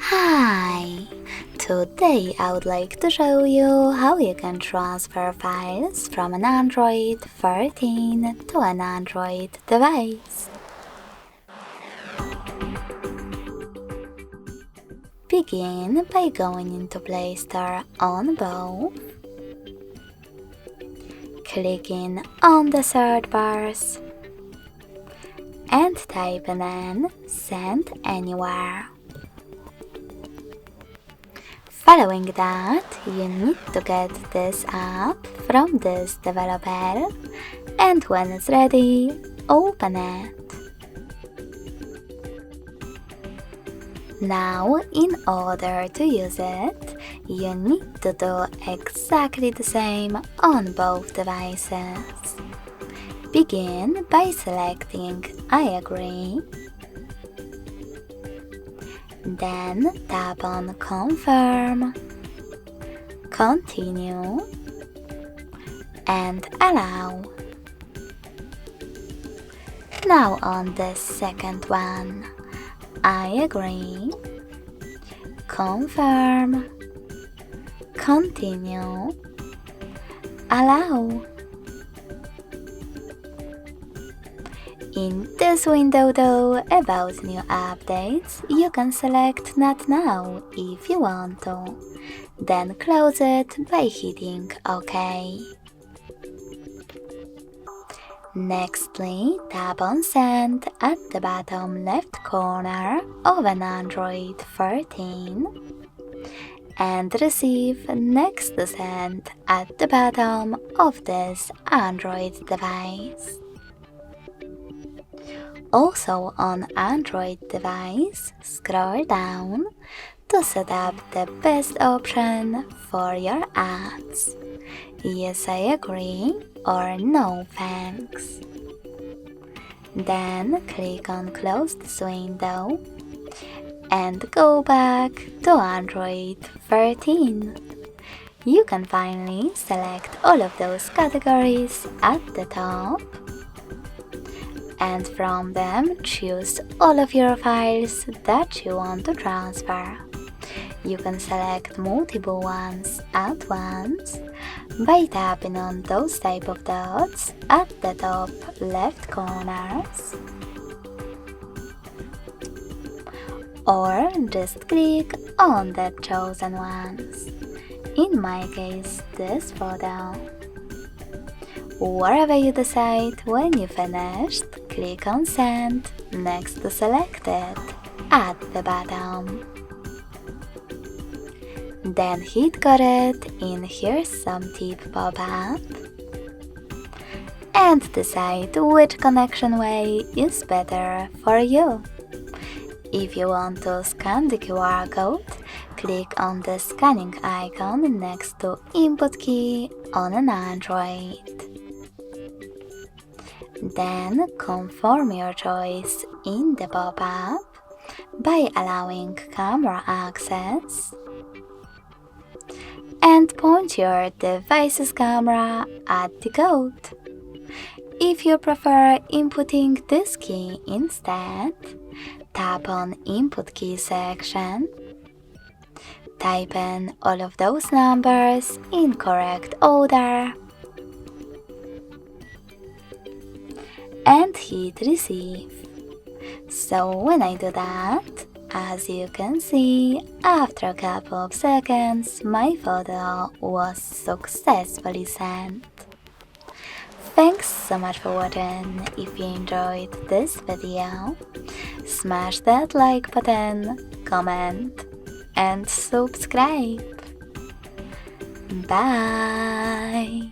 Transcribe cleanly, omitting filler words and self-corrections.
Hi! Today I would like to show you how you can transfer files from an Android 13 to an Android device. Begin by going into Play Store on both, clicking on the search bars, and typing in Send Anywhere. Following that, you need to get this app from this developer, and when it's ready, open it. Now, in order to use it, you need to do exactly the same on both devices. Begin by selecting I agree. Then tap on Confirm, Continue, and Allow. Now on the second one, I agree, Confirm, Continue, Allow. In this window though, about new updates, you can select Not Now if you want to, then close it by hitting OK. Nextly, tap on Send at the bottom left corner of an Android 13 and receive next to Send at the bottom of this Android device. Also on Android device, scroll down to set up the best option for your ads. Yes, I agree or no thanks. Then click on Close this window and go back to Android 13. You can finally select all of those categories at the top, and from them choose all of your files that you want to transfer. You can select multiple ones at once by tapping on those type of dots at the top left corners, or just click on the chosen ones. In my case, this photo. Wherever you decide, when you finished, click on Send next to Selected at the bottom. Then hit Got It in Here's Some Tip pop-up and decide which connection way is better for you. If you want to scan the QR code, click on the scanning icon next to Input key on an Android. Then confirm your choice in the pop-up by allowing camera access and point your device's camera at the code. If you prefer inputting this key instead, tap on Input key section, type in all of those numbers in correct order, and hit Receive. So when I do that, as you can see, after a couple of seconds, my photo was successfully sent. Thanks so much for watching. If you enjoyed this video, smash that like button, comment, and subscribe. Bye!